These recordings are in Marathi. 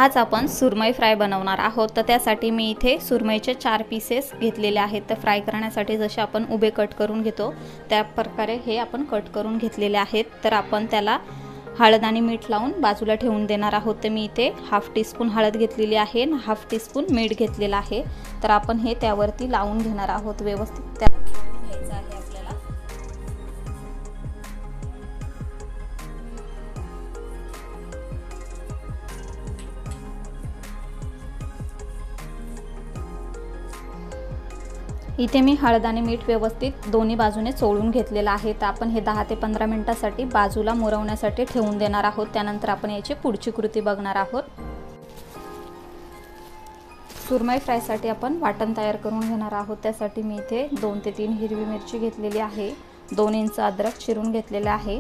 आज आपण सुरमई फ्राय बनवणार आहोत। तर त्यासाठी मी इथे सुरमईचे 4 पीसेस घेतलेले आहेत। तर फ्राय करण्यासाठी जसे आपण उभे कट करून घेतो त्या प्रकारे हे आपण कट करून घेतलेले आहेत। तर आपण त्याला हळद आणि मीठ लावून बाजूला ठेवून देणार आहोत। तर मी इथे हाफ टीस्पून हळद घेतलेली आहे आणि हाफ टीस्पून मीठ घेतलेला आहे। तर आपण हे त्यावरती लावून घेणार आहोत व्यवस्थित। घ्यायचं आहे आपल्याला। इथे मी हळद आणि मीठ व्यवस्थित दोन्ही बाजूने चोळून घेतलेला आहे। तर आपण हे 10 ते 15 मिनिटांसाठी बाजूला मुरवण्यासाठी ठेवून देणार आहोत। त्यानंतर आपण याची पुढची कृती बघणार आहोत। सुरमई फ्राय साठी आपण वाटण तयार करून घेणार आहोत। त्यासाठी मी इथे 2 ते 3 हिरवी मिरची घेतलेली आहे, 2 इंच अद्रक चिरून घेतलेले आहे,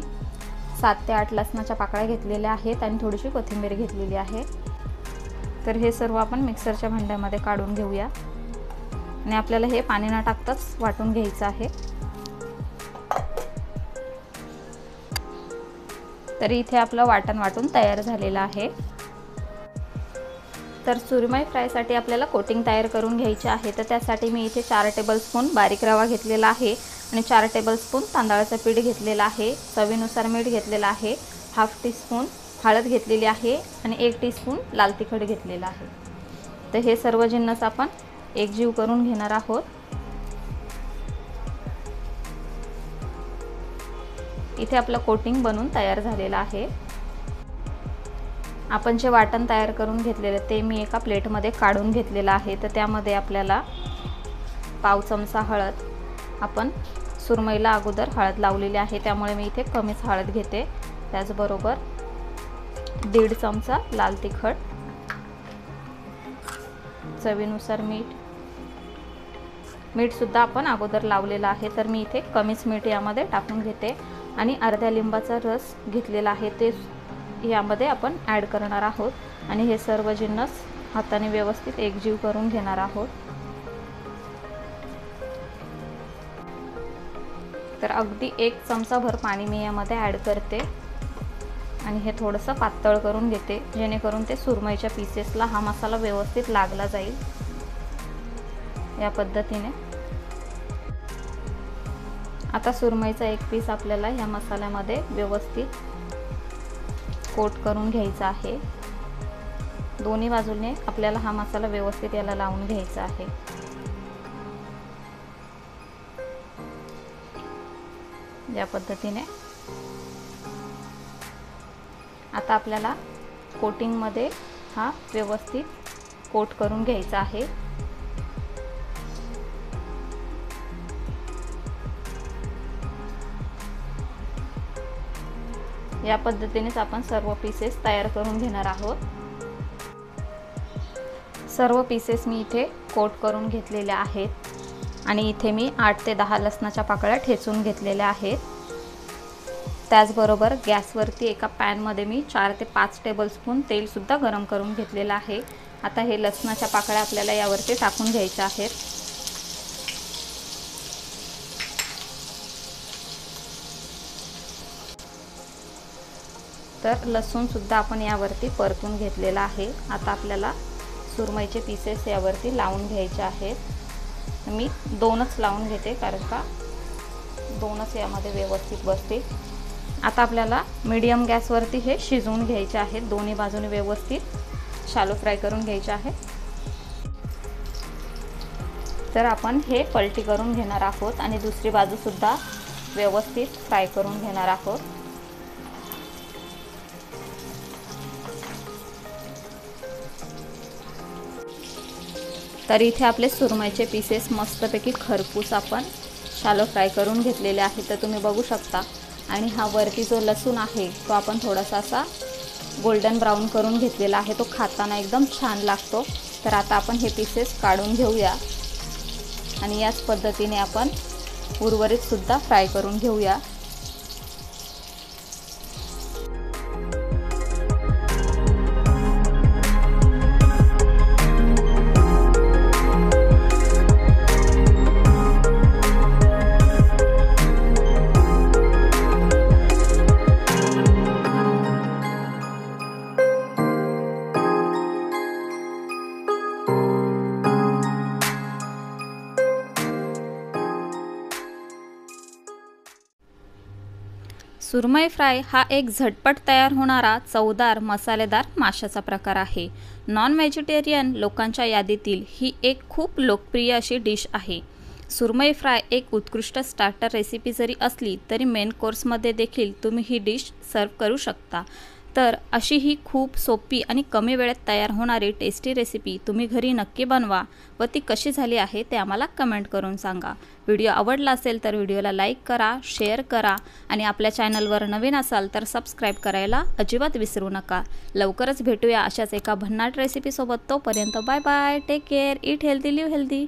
7 ते 8 लसणाच्या पाकळ्या घेतलेल्या आहेत आणि थोडीशी कोथिंबीर घेतलेली आहे। तर हे सर्व आपण मिक्सरच्या भांड्यामध्ये काढून घेऊया आणि आपल्याला हे पाणी न टाकताच वाटून घ्यायचं आहे। तर इथे आपलं वाटण वाटून तयार झालेलं आहे। तर सुरमई फ्राय साठी आपल्याला कोटिंग तयार करून घ्यायचे आहे। तर त्यासाठी मी इथे 4 टेबलस्पून बारीक रवा घेतलेला आहे आणि 4 टेबलस्पून तांदळाचं पीठ घेतलेलं आहे, चवीनुसार मीठ घेतलेलं आहे, हाफ टीस्पून हळद घेतलेली आहे आणि 1 टीस्पून लाल तिखट घेतलेलं आहे। तर हे सर्व जिन्नस आपण एकजीव करून घेणार आहोत। इथे आपलं कोटिंग बनून तयार झालेलं आहे। आपण जे वाटण तयार करून घेतलेले ते मी एका प्लेटमध्ये काढून घेतलेलं आहे। तर त्यामध्ये आपल्याला पाव चमचा हळद, आपण सुरमईला अगोदर हळद लावलेली आहे त्यामुळे मी इथे कमीच हळद घेते। त्याचबरोबर 1.5 चमचा लाल तिखट, चवीनुसार मीठ सुद्धा आपण अगोदर लावलेला आहे तर मी इथे कमीच मीठ यामध्ये टाकून घेते आणि अर्ध्या लिंबाचा रस घेतलेला आहे ते यामध्ये आपण ॲड करणार आहोत आणि हे सर्व जिन्नस हाताने व्यवस्थित एकजीव करून घेणार आहोत। तर अगदी 1 चमचा भर पाणी मी यामध्ये ॲड करते आणि हे थोडंसं पातळ करून घेते जेणेकरून ते सुरमईच्या पीसेसला हा मसाला व्यवस्थित लागला जाईल। या पद्धतीने आता सुरमईचा एक पीस आपल्याला या मसाल्यामध्ये व्यवस्थित कोट करून घ्यायचा आहे। दोन्ही बाजूने आपल्याला हा मसाला व्यवस्थित याला लावून घ्यायचा आहे। या पद्धतीने आता आपल्याला कोटिंग मध्ये हा व्यवस्थित कोट करून घ्यायचा आहे। या पद्धतीनेच आपण सर्व पीसेस तयार करून घेणार आहोत। सर्व पीसेस मी इथे कोट करून घेतलेले आहेत आणि इथे मी 8 ते 10 लसणाच्या पाकळ्या ठेचून घेतलेल्या आहेत। त्याचबरोबर गॅसवरती एका पॅनमध्ये मी 4 ते 5 टेबलस्पून तेल सुद्धा गरम करून घेतलेलं आहे। आता हे लसणाच्या पाकळ्या आपल्याला यावरती टाकून घ्यायच्या आहेत। तर लसूण सुद्धा आपण यावरती परतून घेतलेला आहे। आता आपल्याला सुरमईचे पीसेस यावरती लावून घ्यायचे आहेत। मी 2च लावून घेते कारण का 2च यामध्ये व्यवस्थित बसतील। आता आपल्याला मीडियम गॅसवरती हे शिजवून घ्यायचे आहेत। दोन्ही बाजूने व्यवस्थित शॅलो फ्राय करून घ्यायचे आहे। तर आपण हे पलटी करून घेणार आहोत आणि दुसरी बाजू सुद्धा व्यवस्थित फ्राय करून घेणार आहोत। तर इथे आपले सुरमईचे पीसेस मस्तपैकी खरपूस आपण शॅलो फ्राय करून घेतलेले आहेत। तर तुम्ही बघू शकता आणि हा वरती जो लसूण आहे तो आपण थोडासा असा गोल्डन ब्राउन करून घेतलेला आहे, तो खाताना एकदम छान लागतो। तर आता आपण हे पीसेस काढून घेऊया आणि याच पद्धतीने आपण उर्वरित सुद्धा फ्राय करून घेऊया। सुरमई फ्राय हा एक झटपट तयार होणारा चवदार मसालेदार माशाचा प्रकार आहे। नॉन व्हेजिटेरियन लोकांच्या यादीतील ही एक खूप लोकप्रिय अशी डिश आहे। सुरमई फ्राय एक उत्कृष्ट स्टार्टर रेसिपी जरी असली तरी मेन कोर्समध्ये देखील तुम्ही ही डिश सर्व करू शकता। तर अशी ही खूप सोपी आणि कमी वेळेत तयार होणारी टेस्टी रेसिपी तुम्ही घरी नक्की बनवा व ती कशी झाली आहे ते आम्हाला कमेंट करून सांगा। व्हिडिओ आवडला असेल तर व्हिडिओला लाईक करा, शेअर करा आणि आपल्या चॅनलवर नवीन असाल तर सबस्क्राईब करायला अजिबात विसरू नका। लवकरच भेटूया अशाच एका भन्नाट रेसिपी सोबत। तोपर्यंत bye bye, take care, eat healthy, live healthy.